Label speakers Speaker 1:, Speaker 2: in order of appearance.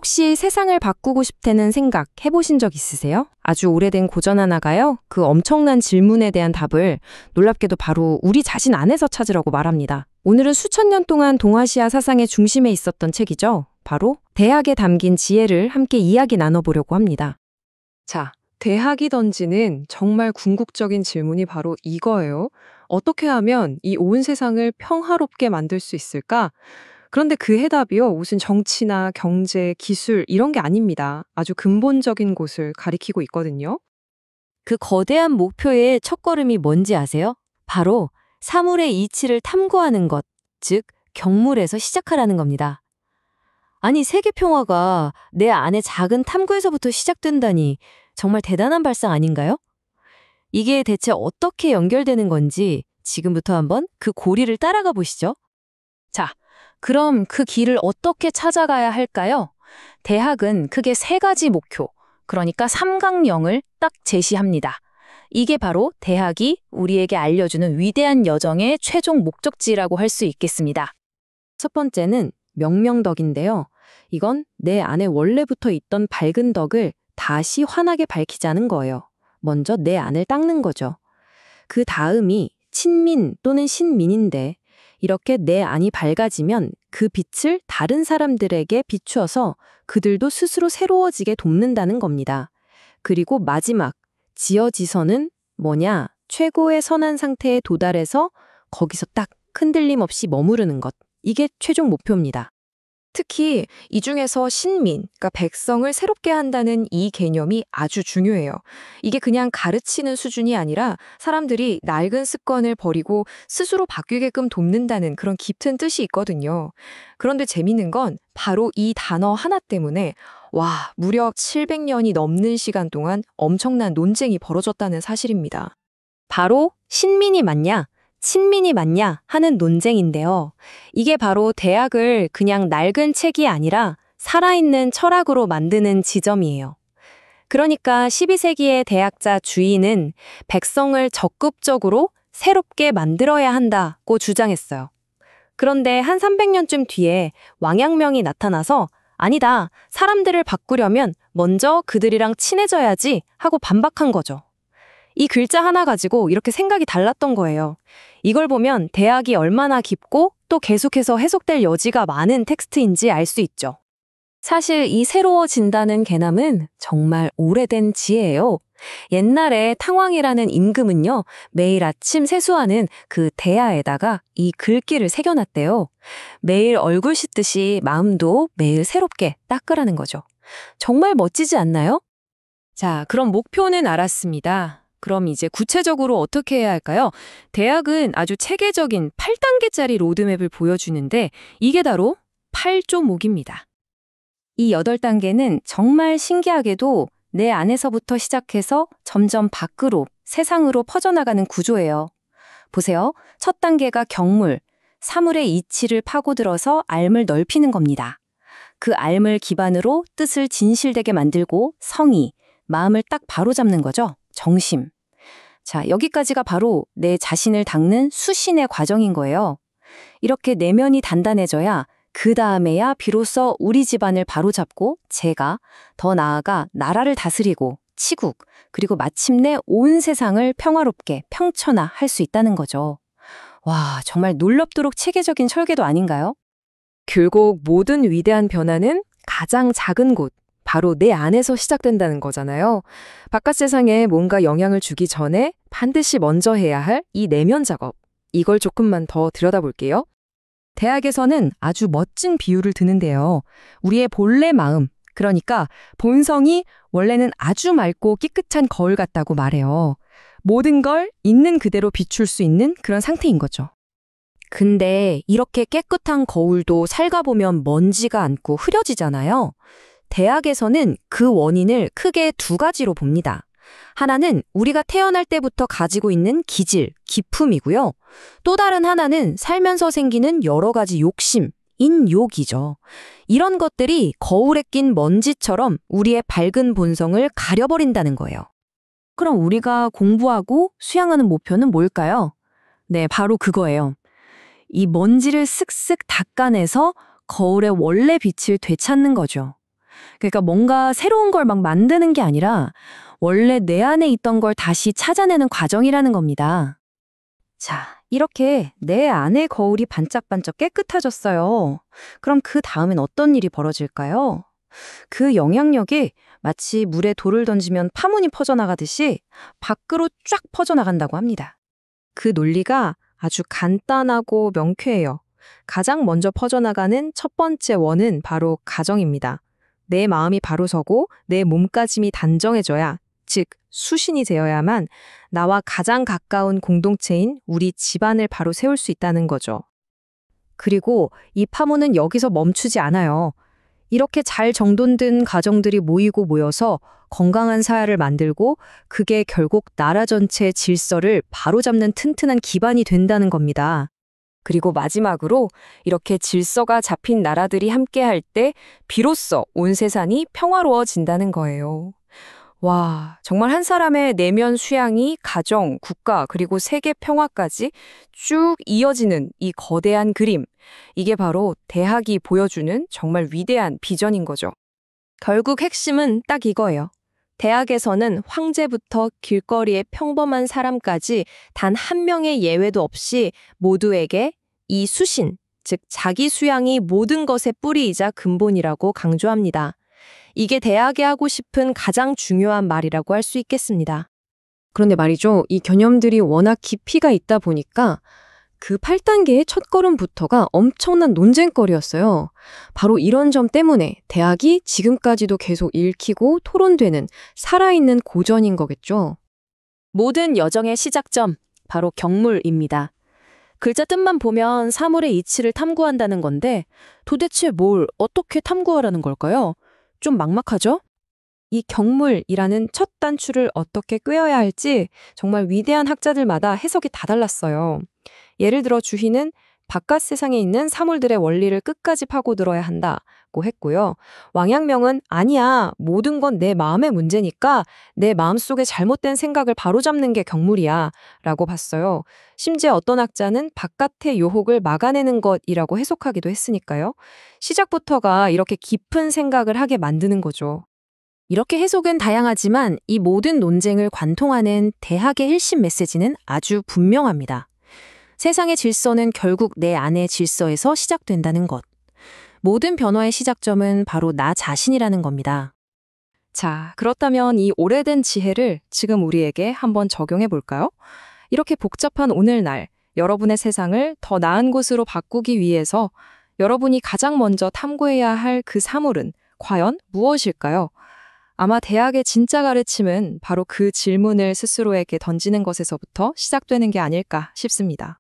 Speaker 1: 혹시 세상을 바꾸고 싶다는 생각 해보신 적 있으세요? 아주 오래된 고전 하나가요, 그 엄청난 질문에 대한 답을 놀랍게도 바로 우리 자신 안에서 찾으라고 말합니다. 오늘은 수천 년 동안 동아시아 사상의 중심에 있었던 책이죠. 바로 대학에 담긴 지혜를 함께 이야기 나눠보려고 합니다.
Speaker 2: 자, 대학이 던지는 정말 궁극적인 질문이 바로 이거예요. 어떻게 하면 이 온 세상을 평화롭게 만들 수 있을까? 그런데 그 해답이요, 무슨 정치나 경제, 기술 이런 게 아닙니다. 아주 근본적인 곳을 가리키고 있거든요.
Speaker 3: 그 거대한 목표의 첫걸음이 뭔지 아세요? 바로 사물의 이치를 탐구하는 것, 즉 경물에서 시작하라는 겁니다. 아니, 세계 평화가 내 안의 작은 탐구에서부터 시작된다니 정말 대단한 발상 아닌가요? 이게 대체 어떻게 연결되는 건지 지금부터 한번 그 고리를 따라가 보시죠.
Speaker 4: 자, 그럼 그 길을 어떻게 찾아가야 할까요? 대학은 크게 세 가지 목표, 그러니까 삼각령을 딱 제시합니다. 이게 바로 대학이 우리에게 알려주는 위대한 여정의 최종 목적지라고 할 수 있겠습니다.
Speaker 1: 첫 번째는 명명덕인데요. 이건 내 안에 원래부터 있던 밝은 덕을 다시 환하게 밝히자는 거예요. 먼저 내 안을 닦는 거죠. 그 다음이 친민 또는 신민인데, 이렇게 내 안이 밝아지면 그 빛을 다른 사람들에게 비추어서 그들도 스스로 새로워지게 돕는다는 겁니다. 그리고 마지막, 지어지선은 뭐냐? 최고의 선한 상태에 도달해서 거기서 딱 흔들림 없이 머무르는 것. 이게 최종 목표입니다.
Speaker 2: 특히 이 중에서 신민, 그러니까 백성을 새롭게 한다는 이 개념이 아주 중요해요. 이게 그냥 가르치는 수준이 아니라 사람들이 낡은 습관을 버리고 스스로 바뀌게끔 돕는다는 그런 깊은 뜻이 있거든요. 그런데 재밌는 건 바로 이 단어 하나 때문에 무려 700년이 넘는 시간 동안 엄청난 논쟁이 벌어졌다는 사실입니다.
Speaker 1: 바로 신민이 맞냐, 친민이 맞냐 하는 논쟁인데요. 이게 바로 대학을 그냥 낡은 책이 아니라 살아있는 철학으로 만드는 지점이에요. 그러니까 12세기의 대학자 주인은 백성을 적극적으로 새롭게 만들어야 한다고 주장했어요. 그런데 한 300년쯤 뒤에 왕양명이 나타나서 아니다, 사람들을 바꾸려면 먼저 그들이랑 친해져야지 하고 반박한 거죠. 이 글자 하나 가지고 이렇게 생각이 달랐던 거예요. 이걸 보면 대학이 얼마나 깊고 또 계속해서 해석될 여지가 많은 텍스트인지 알 수 있죠. 사실 이 새로워진다는 개념은 정말 오래된 지혜예요. 옛날에 탕왕이라는 임금은요, 매일 아침 세수하는 그 대야에다가 이 글귀를 새겨놨대요. 매일 얼굴 씻듯이 마음도 매일 새롭게 닦으라는 거죠. 정말 멋지지 않나요?
Speaker 2: 자, 그럼 목표는 알았습니다. 그럼 이제 구체적으로 어떻게 해야 할까요? 대학은 아주 체계적인 8단계짜리 로드맵을 보여주는데 이게 바로 8조목입니다.
Speaker 1: 이 8단계는 정말 신기하게도 내 안에서부터 시작해서 점점 밖으로, 세상으로 퍼져나가는 구조예요. 보세요. 첫 단계가 경물, 사물의 이치를 파고들어서 알을 넓히는 겁니다. 그 알을 기반으로 뜻을 진실되게 만들고 성의, 마음을 딱 바로잡는 거죠. 정심. 자, 여기까지가 바로 내 자신을 닦는 수신의 과정인 거예요. 이렇게 내면이 단단해져야 그 다음에야 비로소 우리 집안을 바로잡고 제가 더 나아가 나라를 다스리고 치국, 그리고 마침내 온 세상을 평화롭게 평천화할 수 있다는 거죠. 와, 정말 놀랍도록 체계적인 설계도 아닌가요?
Speaker 2: 결국 모든 위대한 변화는 가장 작은 곳, 바로 내 안에서 시작된다는 거잖아요. 바깥 세상에 뭔가 영향을 주기 전에 반드시 먼저 해야 할 이 내면 작업. 이걸 조금만 더 들여다볼게요. 대학에서는 아주 멋진 비유를 드는데요. 우리의 본래 마음, 그러니까 본성이 원래는 아주 맑고 깨끗한 거울 같다고 말해요. 모든 걸 있는 그대로 비출 수 있는 그런 상태인 거죠.
Speaker 1: 근데 이렇게 깨끗한 거울도 살다 보면 먼지가 앉고 흐려지잖아요. 대학에서는 그 원인을 크게 두 가지로 봅니다. 하나는 우리가 태어날 때부터 가지고 있는 기질, 기품이고요. 또 다른 하나는 살면서 생기는 여러 가지 욕심, 인욕이죠. 이런 것들이 거울에 낀 먼지처럼 우리의 밝은 본성을 가려버린다는 거예요. 그럼 우리가 공부하고 수양하는 목표는 뭘까요? 네, 바로 그거예요. 이 먼지를 쓱쓱 닦아내서 거울의 원래 빛을 되찾는 거죠.
Speaker 4: 그러니까 뭔가 새로운 걸 막 만드는 게 아니라 원래 내 안에 있던 걸 다시 찾아내는 과정이라는 겁니다.
Speaker 1: 자, 이렇게 내 안의 거울이 반짝반짝 깨끗해졌어요. 그럼 그 다음엔 어떤 일이 벌어질까요? 그 영향력이 마치 물에 돌을 던지면 파문이 퍼져나가듯이 밖으로 쫙 퍼져나간다고 합니다. 그 논리가 아주 간단하고 명쾌해요. 가장 먼저 퍼져나가는 첫 번째 원은 바로 가정입니다. 내 마음이 바로 서고 내 몸가짐이 단정해져야, 즉 수신이 되어야만 나와 가장 가까운 공동체인 우리 집안을 바로 세울 수 있다는 거죠. 그리고 이 파문은 여기서 멈추지 않아요. 이렇게 잘 정돈된 가정들이 모이고 모여서 건강한 사회를 만들고 그게 결국 나라 전체의 질서를 바로잡는 튼튼한 기반이 된다는 겁니다. 그리고 마지막으로 이렇게 질서가 잡힌 나라들이 함께할 때 비로소 온 세상이 평화로워진다는 거예요. 와, 정말 한 사람의 내면 수양이 가정, 국가, 그리고 세계 평화까지 쭉 이어지는 이 거대한 그림. 이게 바로 대학이 보여주는 정말 위대한 비전인 거죠. 결국 핵심은 딱 이거예요. 대학에서는 황제부터 길거리의 평범한 사람까지 단 한 명의 예외도 없이 모두에게 이 수신, 즉 자기 수양이 모든 것의 뿌리이자 근본이라고 강조합니다. 이게 대학에 하고 싶은 가장 중요한 말이라고 할 수 있겠습니다.
Speaker 2: 그런데 말이죠. 이 개념들이 워낙 깊이가 있다 보니까 그 8단계의 첫걸음부터가 엄청난 논쟁거리였어요. 바로 이런 점 때문에 대학이 지금까지도 계속 읽히고 토론되는 살아있는 고전인 거겠죠.
Speaker 4: 모든 여정의 시작점, 바로 경물입니다. 글자 뜻만 보면 사물의 이치를 탐구한다는 건데 도대체 뭘 어떻게 탐구하라는 걸까요? 좀 막막하죠?
Speaker 1: 이 경물이라는 첫 단추를 어떻게 꿰어야 할지 정말 위대한 학자들마다 해석이 다 달랐어요. 예를 들어 주희는 바깥 세상에 있는 사물들의 원리를 끝까지 파고들어야 한다고 했고요. 왕양명은 아니야, 모든 건 내 마음의 문제니까 내 마음속에 잘못된 생각을 바로잡는 게 경물이야 라고 봤어요. 심지어 어떤 학자는 바깥의 유혹을 막아내는 것이라고 해석하기도 했으니까요. 시작부터가 이렇게 깊은 생각을 하게 만드는 거죠.
Speaker 4: 이렇게 해석은 다양하지만 이 모든 논쟁을 관통하는 대학의 핵심 메시지는 아주 분명합니다. 세상의 질서는 결국 내 안의 질서에서 시작된다는 것. 모든 변화의 시작점은 바로 나 자신이라는 겁니다.
Speaker 1: 자, 그렇다면 이 오래된 지혜를 지금 우리에게 한번 적용해 볼까요? 이렇게 복잡한 오늘날 여러분의 세상을 더 나은 곳으로 바꾸기 위해서 여러분이 가장 먼저 탐구해야 할 그 사물은 과연 무엇일까요? 아마 대학의 진짜 가르침은 바로 그 질문을 스스로에게 던지는 것에서부터 시작되는 게 아닐까 싶습니다.